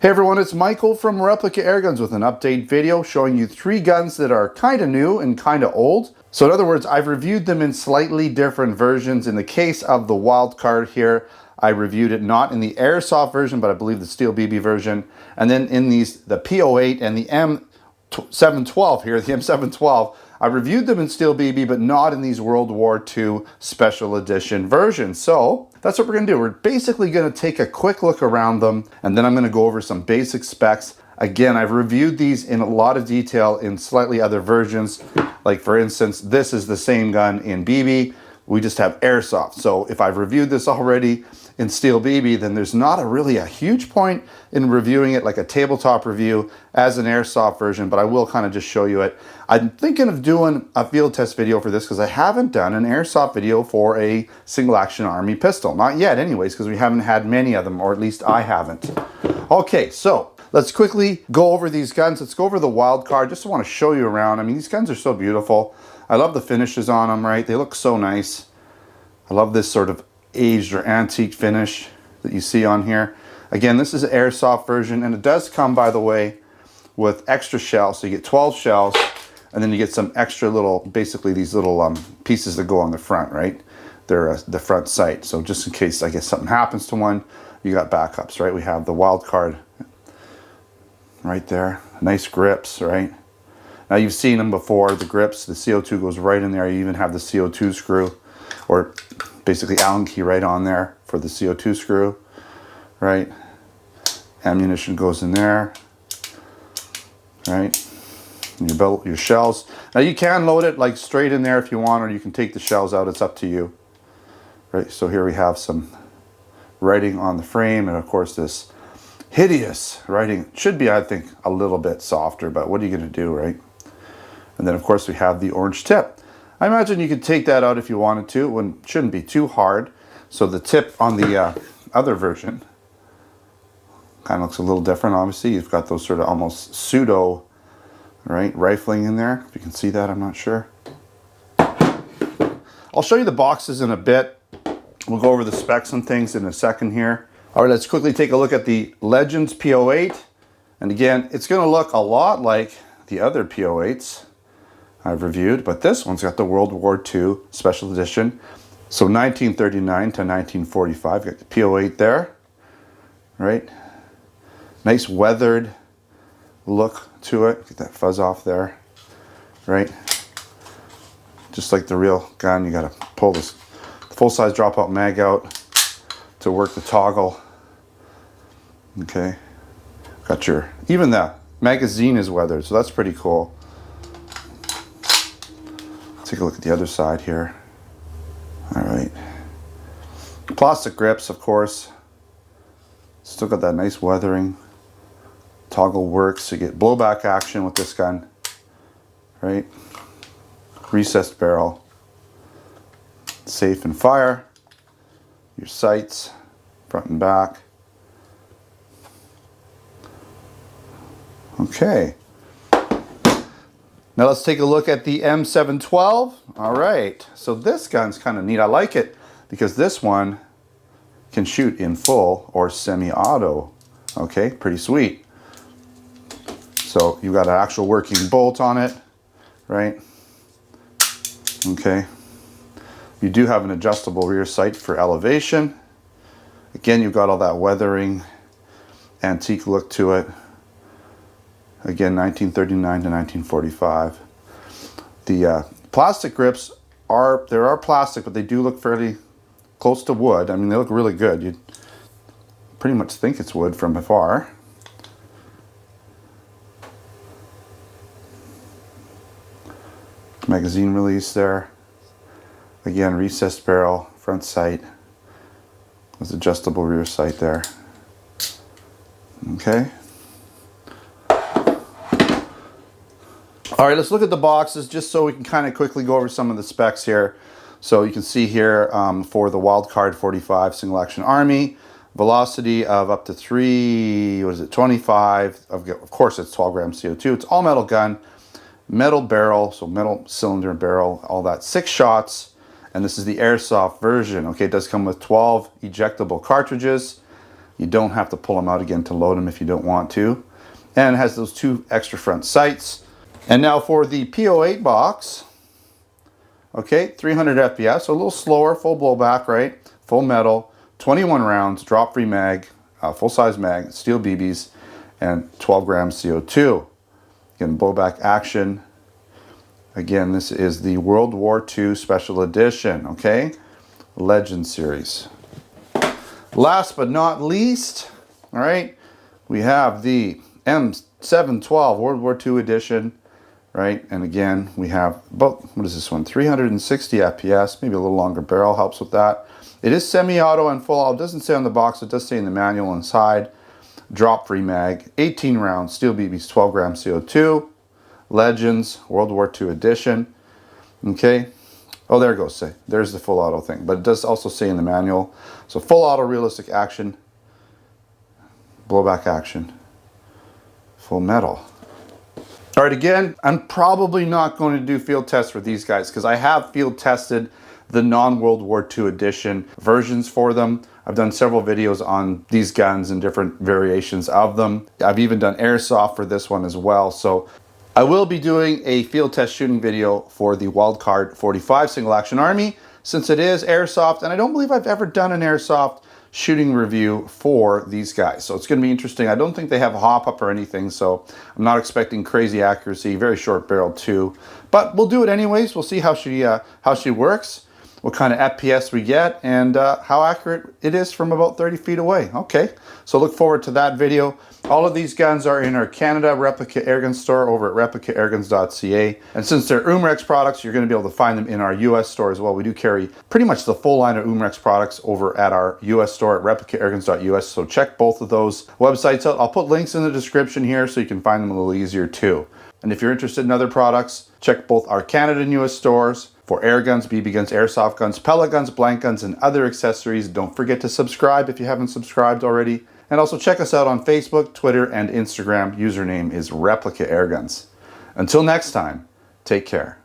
Hey everyone, it's Michael from Replica Airguns with an update video showing you 3 guns that are kind of new and kind of old. So in other words, I've reviewed them in slightly different versions. In the case of the Wildcard here, I reviewed it not in the Airsoft version, but I believe the Steel BB version. And then in these, the P.08 and the M712 here, the M712, I reviewed them in Steel BB, but not in these World War II Special Edition versions. So that's what we're gonna do. We're basically gonna take a quick look around them, and then I'm gonna go over some basic specs. Again, I've reviewed these in a lot of detail in slightly other versions. Like for instance, this is the same gun in BB. We just have Airsoft. So if I've reviewed this already in Steel BB, then there's not really a huge point in reviewing it like a tabletop review as an Airsoft version, but I will kind of just show you it. I'm thinking of doing a field test video for this because I haven't done an Airsoft video for a single action army pistol. Not yet anyways, because we haven't had many of them, or at least I haven't. Okay, so let's quickly go over these guns. Let's go over the Wildcard. Just want to show you around. I mean, these guns are so beautiful. I love the finishes on them, right? They look so nice. I love this sort of aged or antique finish that you see on here. Again, this is an Airsoft version, and it does come, by the way, with extra shells. So you get 12 shells, and then you get some extra little, basically these little pieces that go on the front, right? They're the front sight. So just in case, I guess, something happens to one, you got backups, right? We have the Wildcard right there. Nice grips, right? Now you've seen them before, the grips, the CO2 goes right in there. You even have the CO2 screw, or basically Allen key right on there for the CO2 screw, right? Ammunition goes in there, right? And your belt, your shells. Now you can load it like straight in there if you want, or you can take the shells out, it's up to you, right? So here we have some writing on the frame, and of course this hideous writing. Should be, I think, a little bit softer, but what are you gonna do, right? And then of course we have the orange tip. I imagine you could take that out if you wanted to. It shouldn't be too hard. So the tip on the other version kind of looks a little different, obviously. You've got those sort of almost pseudo, right, rifling in there. If you can see that, I'm not sure. I'll show you the boxes in a bit. We'll go over the specs and things in a second here. All right, let's quickly take a look at the Legends P.08. And again, it's gonna look a lot like the other P.08s I've reviewed, but this one's got the World War II Special Edition. So 1939 to 1945, got the P.08 there, right? Nice weathered look to it. Get that fuzz off there, right? Just like the real gun, you gotta pull this full-size drop-out mag out to work the toggle. Okay, got your, even the magazine is weathered, so that's pretty cool. Take a look at the other side here. All right. Plastic grips, of course. Still got that nice weathering. Toggle works. You get blowback action with this gun, right? Recessed barrel. Safe and fire. Your sights, front and back. Okay. Now let's take a look at the M712. All right, so this gun's kind of neat. I like it because this one can shoot in full or semi-auto. Okay, pretty sweet. So you've got an actual working bolt on it, right? Okay. You do have an adjustable rear sight for elevation. Again, you've got all that weathering, antique look to it. Again, 1939 to 1945. The plastic grips are plastic, but they do look fairly close to wood. I mean, they look really good. You'd pretty much think it's wood from afar. Magazine release there. Again, recessed barrel, front sight. There's adjustable rear sight there. Okay. All right, let's look at the boxes just so we can kind of quickly go over some of the specs here. So you can see here for the Wildcard 45 Single Action Army, velocity of up to 25, of course it's 12 grams CO2. It's all metal gun, metal barrel, so metal cylinder and barrel, all that, 6 shots. And this is the Airsoft version. Okay, it does come with 12 ejectable cartridges. You don't have to pull them out again to load them if you don't want to. And it has those 2 extra front sights. And now for the P.08 box. Okay, 300 FPS, so a little slower, full blowback, right? Full metal, 21 rounds, drop-free mag, full-size mag, steel BBs, and 12 grams CO2. Again, blowback action. Again, this is the World War II Special Edition, okay? Legend series. Last but not least, all right, we have the M712 World War II edition, right? And again, we have about, what is this one? 360 FPS, maybe a little longer barrel helps with that. It is semi-auto and full auto. It doesn't say on the box, it does say in the manual inside. Drop-free mag, 18 rounds, steel BBs, 12 grams CO2. Legends, World War II edition. Okay. Oh, there it goes. There's the full auto thing. But it does also say in the manual. So full auto realistic action, blowback action, full metal. All right, again, I'm probably not going to do field tests for these guys because I have field tested the non-World War II edition versions for them. I've done several videos on these guns and different variations of them. I've even done airsoft for this one as well. So I will be doing a field test shooting video for the Wildcard 45 Single Action Army since it is airsoft, and I don't believe I've ever done an airsoft shooting review for these guys. So it's going to be interesting. I don't think they have a hop-up or anything, so I'm not expecting crazy accuracy. Very short barrel too, but we'll do it anyways. We'll see how she works, what kind of FPS we get, and how accurate it is from about 30 feet away. Okay, so look forward to that video. All of these guns are in our Canada Replica Airgun store over at replicaairguns.ca. And since they're Umarex products, you're going to be able to find them in our US store as well. We do carry pretty much the full line of Umarex products over at our US store at replicaairguns.us. So check both of those websites out. I'll put links in the description here so you can find them a little easier too. And if you're interested in other products, check both our Canada and US stores for air guns, BB guns, airsoft guns, pellet guns, blank guns, and other accessories. Don't forget to subscribe if you haven't subscribed already. And also check us out on Facebook, Twitter, and Instagram. Username is Replica Airguns. Until next time, take care.